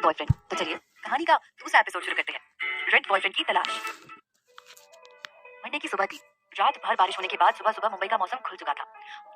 Boyfriend. तो चलिए कहानी का दूसरा एपिसोड शुरू करते हैं। रेंट बॉयफ्रेंड की तलाश। मंडे की सुबह थी। रात भर बारिश होने के बाद सुबह सुबह मुंबई का मौसम खुल चुका था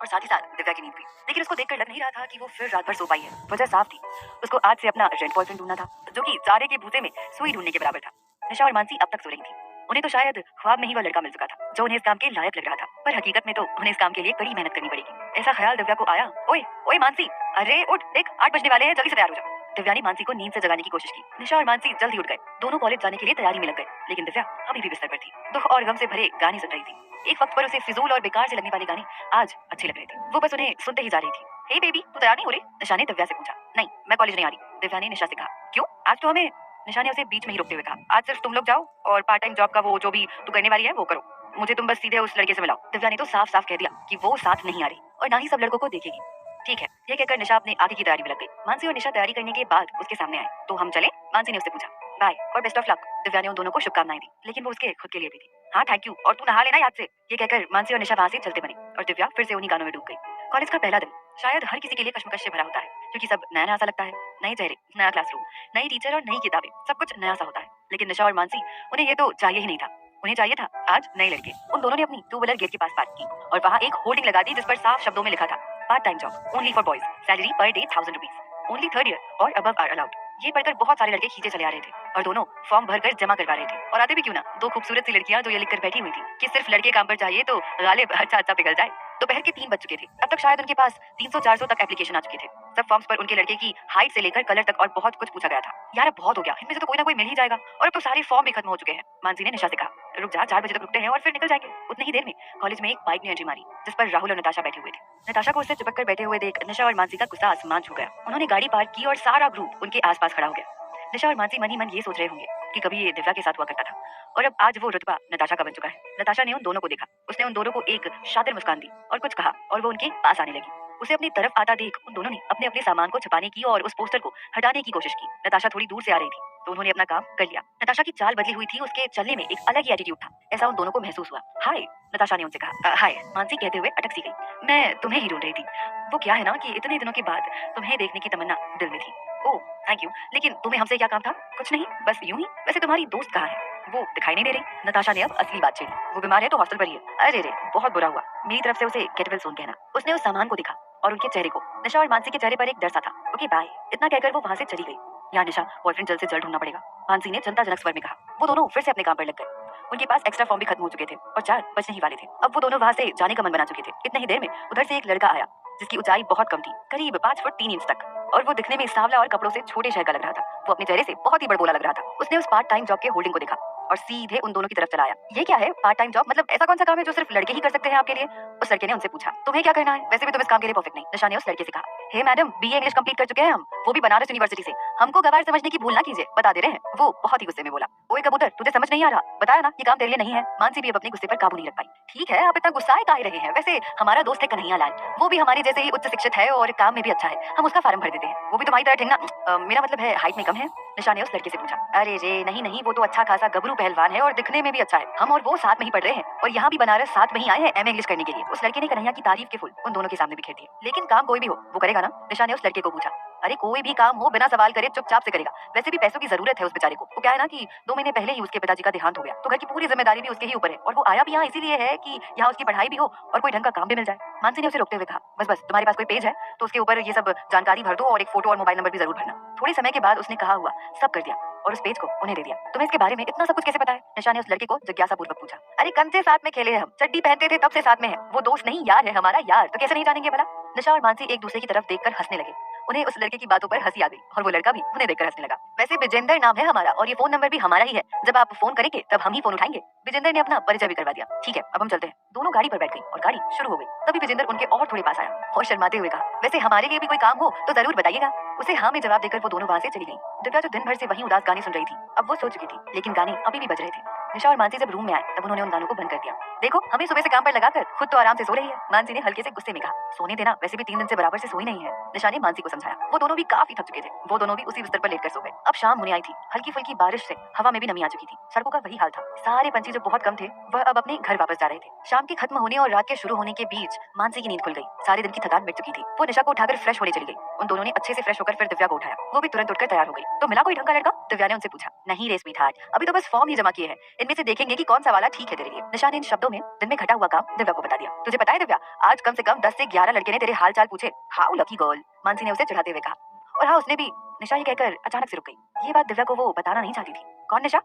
और साथ ही साथ दिव्या की नींद भी। लेकिन उसको देखकर लग नहीं रहा था कि वो फिर रात भर सो पाई है। वजह साफ थी, उसको आज से अपना रेंट बॉयफ्रेंड ढूंढना था, जो कि चारे के भूसे में सुई ढूंढने के बराबर था। निशा और मानसी अब तक सो रही थी। उन्हें तो शायद ख्वाब में ही वह लड़का मिल चुका था जो उन्हें इस काम के लायक लग रहा था, पर हकीकत में तो उन्हें इस काम के लिए कड़ी मेहनत करनी पड़ेगी। ऐसा ख्याल दिव्या को आया। ओए ओए मानसी, अरे उठ, देख 8 बजने वाले हैं, जल्दी से तैयार हो जा। दिव्या ने मानसी को नींद से जगाने की कोशिश की। निशा और मानसी जल्दी उठ गए। दोनों कॉलेज जाने के लिए तैयारी में लग गए, लेकिन दिव्या अभी भी बिस्तर पर थी। दुख और गम से भरे गाने सुन रही थी। एक वक्त पर उसे फिजूल और बेकार से लगने वाले गाने आज अच्छे लग रहे थे। वो बस उन्हें सुनते ही जा रही थी। हे बेबी, तू तैयार नहीं हो रही? निशा ने दिव्या से पूछा। नहीं, मैं कॉलेज नहीं आ रही, दिव्या ने निशा से कहा। क्यों? आज तो हमें, निशा ने उसे बीच में ही रोकते हुए कहा, आज सिर्फ तुम लोग जाओ और पार्ट टाइम जॉब का वो जो भी तू करने वाली है वो करो। मुझे तुम बस सीधे उस लड़के से मिलाओ। दिव्या ने तो साफ साफ कह दिया कि वो साथ नहीं आ रही और ना ही सब लड़कों को देखेगी। ठीक है, ये कहकर निशा अपने आगे की तैयारी में लग गई। मानसी और निशा तैयारी करने के बाद उसके सामने आए। तो हम चले? मानसी ने उससे पूछा। बाय और बेस्ट ऑफ लक, दिव्या ने उन दोनों को शुभकामनाएं दी, लेकिन वो उसके खुद के लिए भी थी। हाँ थैंक यू, और तू नहा लेना याद से। ये कहकर मानसी और निशा वहां से चलते बने और दिव्या फिर से उन्हीं गानों में डूब गई। कॉलेज का पहला दिन शायद हर किसी के लिए कश्मकश से भरा होता है, क्योंकि सब नया नया सा लगता है। नए चेहरे, नया क्लासरूम, नई टीचर और नई किताबें, सब कुछ नया सा होता है। लेकिन निशा और मानसी, उन्हें ये तो चाहिए ही नहीं था। उन्हें चाहिए था आज नए लड़के। उन दोनों ने अपनी टू व्हीलर गेट के पास पार्क की और वहाँ एक होर्डिंग लगा दी जिस पर साफ शब्दों में लिखा था, part time job only for boys, salary per day 1000 rupees, only third year और अबव आर अलाउड। ये पढ़कर बहुत सारे लड़के खींचे चले आ रहे थे और दोनों फॉर्म भरकर जमा करवा रहे थे। और आते भी क्यों ना, दो खूबसूरत सी लड़कियां जो ये लिखकर बैठी हुई थी कि सिर्फ लड़के काम पर चाहिए तो गालिब अच्छा अच्छा पिघल जाए। दोपहर के 3 बज चुके थे। अब तक शायद उनके पास 300-400 तक एप्लीकेशन आ चुके थे। सब फॉर्म्स पर उनके लड़के की हाइट से लेकर कलर तक और बहुत कुछ पूछा गया था। यार अब बहुत हो गया, इनमें से तो कोई ना कोई मिल ही जाएगा, और अब तो सारे फॉर्म भी खत्म हो चुके हैं। मानसी ने निशा से कहा, रुक जा, 4 बजे तक रुकते हैं और फिर निकल जाएंगे। उतनी ही देर में कॉलेज में एक बाइक ने एंट्री मारी जिस पर राहुल और नताशा बैठे हुए थे। नताशा को उससे चिपक कर बैठे हुए देख निशा और मानसी का गुस्सा आसमान छू गया। उन्होंने गाड़ी पार्क की और सारा ग्रुप उनके आसपास खड़ा हो गया। निशा और मानसी मन ही मन ये सोच रहे होंगे कि कभी ये दिव्या के साथ हुआ करता था और अब आज वो रुतबा नताशा का बन चुका है। नताशा ने उन दोनों को देखा, उसने उन दोनों को एक शातिर मुस्कान दी और कुछ कहा और वो उनके पास आने लगी। उसे अपनी तरफ आता देख उन दोनों ने अपने अपने सामान को छुपाने की और उस पोस्टर को हटाने की कोशिश की। नताशा थोड़ी दूर से आ रही थी तो उन्होंने अपना काम कर लिया। नताशा की चाल बदली हुई थी, उसके चलने में एक अलग ही एटीट्यूड था, ऐसा उन दोनों को महसूस हुआ। हाय, नताशा ने उनसे कहा। हाय, मानसी कहते हुए अटक सी गई। मैं तुम्हें ही ढूंढ रही थी। वो क्या है ना कि इतने दिनों के बाद तुम्हें देखने की तमन्ना दिल में थी। ओह थैंक यू, लेकिन तुम्हें हमसे क्या काम था? कुछ नहीं, बस यूं ही। वैसे तुम्हारी दोस्त कहाँ है? वो दिखाई नहीं दे रही। नताशा ने अब असली बात छेड़ी। वो बीमार है तो हॉस्टल पर ही है। अरे रे, बहुत बुरा हुआ। मेरी तरफ से उसे गेट वेल सून कहना। उसने उस सामान को देखा और उनके चेहरे को। निशा और मानसी के चेहरे पर एक डर सा था। ओके बाय, इतना कहकर वो वहां से चली गई। यार निशा, बॉयफ्रेंड जल्द से जल्द ढूंढना पड़ेगा, मानसी ने चिंताजनक स्वर में कहा। वो दोनों फिर से अपने काम पर लग गए। उनके पास एक्स्ट्रा फॉर्म भी खत्म हो चुके थे और 4 बजने ही वाले थे। अब वो दोनों वहां से जाने का मन बना चुके थे। इतनी ही देर में उधर से एक लड़का आया जिसकी ऊंचाई बहुत कम थी, करीब 5 फुट 3 इंच तक, और वो दिखने में सांवला और कपड़ों से छोटे शहर का लग रहा था। वो अपने चेहरे से बहुत ही बड़बोला लग रहा था। उसने उस पार्ट टाइम जॉब के होल्डिंग को देखा और सीधे उन दोनों की तरफ चला आया। ये क्या है पार्ट टाइम जॉब? मतलब ऐसा कौन सा काम है जो सिर्फ लड़के ही कर सकते हैं आपके लिए? उस लड़के ने उनसे पूछा। तुम्हें क्या करना है? वैसे भी तुम इस काम के लिए परफेक्ट नहीं, निशा ने उस लड़के से कहा। हे मैडम, बीए इंग्लिश कंप्लीट कर चुके हैं हम, वो भी बनारस यूनिवर्सिटी से। हमको गवार समझने की भूल ना कीजिए, बता दे रहे हैं। वो बहुत ही गुस्से में बोला। ओए कबूतर, तुझे समझ नहीं आ रहा? बताया ना ये काम तेरे लिए नहीं है। मानसी भी अब अपने गुस्से पर काबू नहीं रख पाई। ठीक है, आप इतना गुस्साए काहे रहे हैं? वैसे हमारा दोस्त है कन्हैया लाल, वो भी हमारे जैसे ही उच्च शिक्षित है और काम में भी अच्छा है, हम उसका फार्म भर देते हैं। वो भी तुम्हारी तरह ठेंगना, मेरा मतलब है हाइट में कम है, निशा ने उस लड़के से पूछा। अरे रे नहीं नहीं, वो तो अच्छा खासा गबरू पहलवान है और दिखने में भी अच्छा है। हम और वो साथ में ही पढ़ रहे हैं और यहाँ भी बनारस साथ में ही आए हैं एमए इंग्लिश करने के लिए। उस लड़के ने कन्हैया की तारीफ के फूल उन दोनों के सामने बिखेर दिए। लेकिन काम कोई भी हो वो करेगा ना? निशा ने उस लड़के को पूछा। अरे कोई भी काम हो बिना सवाल करे चुपचाप से करेगा। वैसे भी पैसों की जरूरत है उस बेचारे को। वो क्या है ना कि 2 महीने पहले ही उसके पिताजी का देहांत हो गया, तो घर की पूरी जिम्मेदारी भी उसके ही ऊपर है और वो आया भी यहाँ इसीलिए है कि यहाँ उसकी पढ़ाई भी हो और कोई ढंग का काम भी मिल जाए। मानसी ने उसे रोकते हुए कहा, बस बस, तुम्हारे पास कोई पेज है तो उसके ऊपर ये सब जानकारी भर दो और एक फोटो और मोबाइल नंबर भी जरूर भरना। थोड़े समय के बाद उसने कहा हुआ सब कर दिया और उस पेज को उन्हें दे दिया। तुम्हें इसके बारे में इतना सब कुछ कैसे पता है? निशा ने उस लड़के को जिज्ञासा पूर्वक पूछा। अरे कम से साथ में खेले हैं हम, चड्डी पहनते थे तब से साथ में है। वो दोस्त नहीं यार है हमारा यार, तो कैसे नहीं जानेंगे भला? निशा और मानसी एक दूसरे की तरफ देखकर हंसने लगे। उन्हें उस लड़के की बातों पर हंसी आ गई और वो लड़का भी उन्हें देखकर हंसने लगा। वैसे विजेंदर नाम है हमारा और ये फोन नंबर भी हमारा ही है। जब आप फोन करेंगे तब हम ही फोन उठाएंगे। विजेंदर ने अपना परिचय भी करवा दिया। ठीक है, अब हम चलते हैं। दोनों गाड़ी पर बैठ गई और गाड़ी शुरू हो गई। तभी विजेंदर उनके और थोड़े पास आया और शर्माते हुए कहा, वैसे हमारे लिए भी कोई काम हो तो जरूर बताइएगा। उसे हाँ में जवाब देकर वो दोनों वहां से चली गई। दिव्या जो दिन भर से वहीं उदास गाने सुन रही थी, अब वो सो चुकी थी, लेकिन गाने अभी भी बज रहे थे। निशा और मानसी जब रूम में आए तब उन्होंने उन गानों को बंद कर दिया। देखो, हमें सुबह से काम पर लगाकर खुद तो आराम से सो रही है, मानसी ने हल्के से गुस्से में कहा। सोने देना, वैसे भी 3 दिन से बराबर से सोई नहीं है, निशा ने मानसी को समझाया। वो दोनों भी काफी थक चुके थे। वो दोनों भी उसी बिस्तर पर लेटकर सो गए। अब शाम होने आई थी। हल्की फुल्की बारिश से हवा में भी नमी आ चुकी थी। सड़कों का वही हाल था। सारे पंछी जो बहुत कम थे वह अब अपने घर वापस जा रहे थे। शाम के खत्म होने और रात के शुरू होने के बीच मानसी की नींद खुल गई। सारे दिन की थकान मिट चुकी थी। वो निशा को उठाकर फ्रेश होने चली गई। उन दोनों ने अच्छे से फ्रेश होकर फिर दिव्या को उठाया। वो भी तुरंत उठकर तैयार हो गई। तो मिला कोई ढंग का लड़का? दिव्या ने उनसे पूछा। नहीं रे स्वीटहार्ट, अभी तो बस फॉर्म ही जमा किए हैं। इनमें से देखेंगे कि कौन सा वाला ठीक है तेरे लिए। निशा ने इन शब्दों में दिन में घटा हुआ काम दिव्या को बता दिया। तुझे पता है दिव्या, आज कम से कम 10 से 11 लड़के ने तेरे हाल चाल पूछे। हाउ लकी गर्ल, मानसी ने उसे चढ़ाते हुए कहा। और हाँ, उसने भी, निशा ये कहकर अचानक से रुक गई। ये बात दिव्या को वो बताना नहीं चाहती थी। कौन निशा?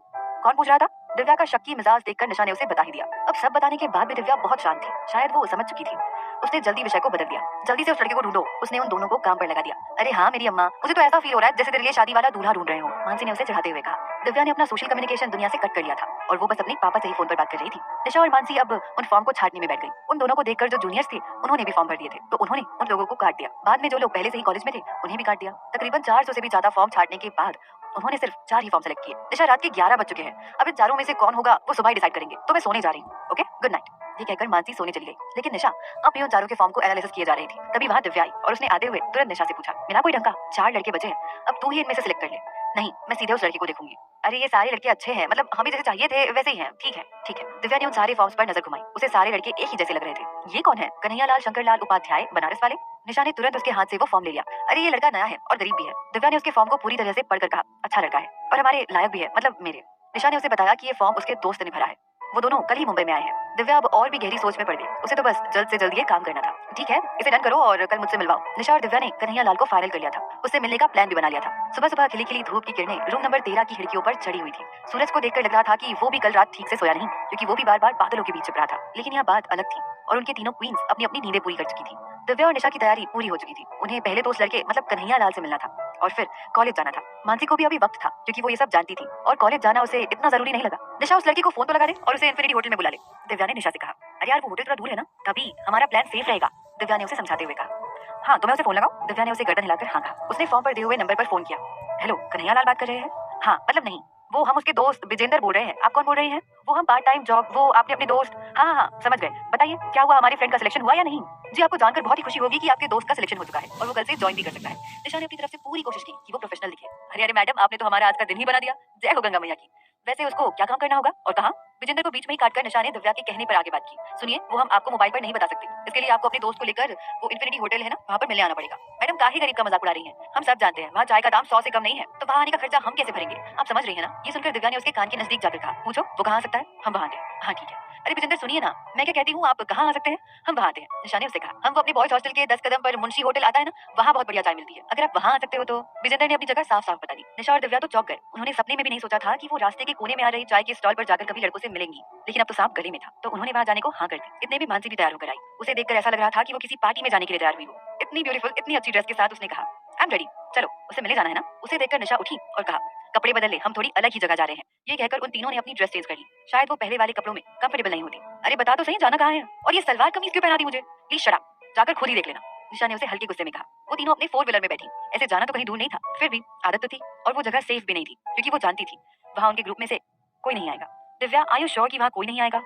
कौन पूछ रहा था? दिव्या का शक्की मिजाज देखकर निशा ने उसे बता ही दिया। अब सब बताने के बाद भी दिव्या बहुत शांत थी। शायद वो समझ चुकी थी। उसने जल्दी विषय को बदल दिया। जल्दी से उस लड़के को ढूंढो। उसने उन दोनों को काम पर लगा दिया। अरे हाँ मेरी अम्मा, मुझे तो ऐसा फील हो रहा है जैसे तेरे लिए शादी वाला दूल्हा ढूंढ रहे हो, मानसी ने उसे चढ़ाते हुए कहा। दिव्या ने अपना सोशल कम्युनिकेशन दुनिया से कट कर लिया था और वो बस अपने पापा से ही फोन पर बात कर रही थी। निशा और मानसी अब उन फॉर्म को छाटने में बैठ गई। उन दोनों को देखकर जो जूनियर्स थे उन्होंने भी फॉर्म भर दिए थे, तो उन्होंने उन लोगों को काट दिया। बाद में जो लोग पहले से ही कॉलेज में थे उन्हें भी काट दिया। तकरीबन 400 से भी ज्यादा फॉर्म छाटने के बाद उन्होंने सिर्फ 4 ही फॉर्म सेलेक्ट किए। निशा, रात के 11 बज चुके हैं। अब इन चारों में से कौन होगा वो सुबह ही डिसाइड करेंगे। तो मैं सोने जा रही हूँ। Okay, good night. ये कहकर मानसी सोने चली गई। लेकिन निशा अब भी उन चारों के फॉर्म को एनालिसिस किए जा रही थी। तभी वहां दिव्या आई और उसने आते हुए तुरंत निशा से पूछा, मिला कोई ढंग का? 4 लड़के बचे हैं, अब तू ही इनमें से सिलेक्ट कर ले। नहीं, मैं सीधे उस लड़के को देखूंगी। अरे ये सारे लड़के अच्छे हैं, मतलब हमें जैसे चाहिए थे वैसे ही हैं। ठीक है ठीक है। दिव्या ने उन सारे फॉर्म्स पर नजर घुमाई। उसे सारे लड़के एक ही जैसे लग रहे थे। ये कौन है? कन्हैयालाल शंकरलाल उपाध्याय, बनारस वाले? निशा ने तुरंत उसके हाथ से वो फॉर्म ले लिया। अरे ये लड़का नया है और गरीब भी है। दिव्या ने उसके फॉर्म को पूरी तरह से पढ़कर कहा, अच्छा लड़का है और हमारे लायक भी है, मतलब मेरे। निशा ने उसे बताया कि ये फॉर्म उसके दोस्त ने भरा है। वो दोनों कल ही मुंबई में आए हैं। दिव्या अब और भी गहरी सोच में पड़ गई। उसे तो बस जल्द से जल्द ये काम करना था। ठीक है, इसे डन करो और कल मुझसे मिलवाओ। निशा और दिव्या ने कन्हैयालाल को फाइनल कर लिया था। उससे मिलने का प्लान भी बना लिया था। सुबह सुबह खिली खिली धूप की किरणें रूम नंबर 13 की खिड़कियों पर चढ़ी हुई थी। सूरज को देखकर लग रहा था कि वो भी कल रात ठीक से सोया नहीं, क्योंकि वो भी बार बार बादलों के बीच छिप रहा था। लेकिन यहाँ बात अलग थी और उनके तीनों क्वींस अपनी अपनी नींदें पूरी कर चुकी थी। दिव्या और निशा की तैयारी पूरी हो चुकी थी। उन्हें पहले तो उस लड़के मतलब कन्हैयालाल से मिलना था और फिर कॉलेज जाना था। मानसी को भी अभी वक्त था क्योंकि वो ये सब जानती थी और कॉलेज जाना उसे इतना जरूरी नहीं लगा। निशा, उस लड़के को फोन तो लगा दे और उसे इन्फिनिटी होटल में बुला ले। दिव्या ने निशा से कहा। अरे यार वो होटल थोड़ा दूर है ना, तभी हमारा प्लान सेफ रहेगा, दिव्या ने उसे समझाते हुए कहा। हाँ तो मैं उसे फोन लगाऊं? दिव्या ने उसे गर्दन हिलाकर हाँ कहा। उसने फॉर्म पर दिए हुए नंबर पर फोन किया। हेलो, कन्हैयालाल बात कर रहे हैं? हाँ मतलब नहीं, वो हम उसके दोस्त विजेंदर बोल रहे हैं। आप कौन बोल रही हैं? वो हम पार्ट टाइम जॉब, वो आपने अपने दोस्त। हाँ हाँ समझ गए। बताइए क्या हुआ, हमारे फ्रेंड का सिलेक्शन हुआ या नहीं? जी आपको जानकर बहुत ही खुशी होगी कि आपके दोस्त का सिलेक्शन हो चुका है और वो कल से ज्वाइन भी कर सकता है। निशा ने अपनी तरफ से पूरी कोशिश की कि वो प्रोफेशनल दिखे। अरे अरे मैडम, आपने तो हमारा आज का दिन ही बना दिया। जय हो गंगा मैया की। वैसे उसको क्या काम करना होगा और कहाँ? विजेंदर को बीच में ही काटकर निशा ने दिव्या के कहने पर आगे बात की। सुनिए, वो हम आपको मोबाइल पर नहीं बता सकते। इसके लिए आपको अपने दोस्त को लेकर वो इन्फिनिटी होटल है ना, वहाँ पर मिलने आना पड़ेगा। मैडम काहे गरीब का मजाक उड़ा रही हैं? हम सब जानते हैं वहाँ चाय का दाम 100 से कम नहीं है, तो वहाँ आने का खर्चा हम कैसे भरेंगे? आप समझ रही है ना? ये सुनकर दिव्या ने उसके कान के नजदीक जाकर कहा। पूछो वो कहाँ आ सकता है, हम वहाँ आते हैं। हाँ ठीक है। अरे विजेंदर सुनिए ना, मैं क्या कहती हूँ, आप कहाँ आ सकते हैं, हम वहाँ आते हैं। निशा ने उससे कहा। हम वो अपने बॉयज हॉस्टल के 10 कदम पर मुंशी होटल आता है ना, वहाँ बहुत बढ़िया चाय मिलती है, अगर आप वहाँ आ सकते हो तो। विजेंदर ने अपनी जगह साफ साफ बता दी। निशा और दिव्या तो चौंक गए। उन्होंने सपने में भी नहीं सोचा था कि वो रास्ते के कोने में आ रही चाय के स्टॉल पर जाकर कभी लड़कों से मिलेंगी, लेकिन अब तो सांप गले में था, तो उन्होंने वहाँ जाने को हाँ कर दी। इतने में मानसी भी तैयार होकर आई। उसे देखकर ऐसा लग रहा था कि वो किसी पार्टी में जाने के लिए तैयार हुई हो। इतनी ब्यूटीफुल, इतनी अच्छी ड्रेस के साथ उसने कहा, आई एम रेडी, चलो उसे मिले जाना है ना। उसे देखकर निशा उठी और कहा, कपड़े बदल ले, हम थोड़ी अलग ही जगह जा रहे हैं। ये कहकर उन तीनों ने अपनी ड्रेस चेंज कर ली। शायद वो पहले वाले कपड़ों में कंफर्टेबल नहीं होती। अरे बता तो सही, जाना कहाँ है? और ये सलवार कमीज क्यों पहना दी मुझे? प्लीज शट अप, जाकर खुद ही देख लेना, निशा ने उसे हल्के गुस्से में कहा। वो तीनों अपने 4 व्हीलर में बैठी। ऐसे जाना तो कहीं दूर नहीं था, फिर भी आदत तो थी और वो जगह सेफ भी नहीं थी, क्योंकि वो जानती थी वहाँ उनके ग्रुप में से कोई नहीं आएगा। दिव्या, आर यू श्योर कि वहाँ कोई नहीं आएगा?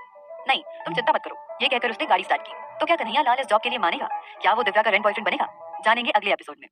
नहीं, तुम चिंता मत करो, ये कहकर उसने गाड़ी स्टार्ट की। तो क्या कन्हैयालाल इस जॉब के लिए मानेगा? क्या वो दिव्या का रेंट बॉयफ्रेंड बनेगा? जानेंगे अगले एपिसोड में।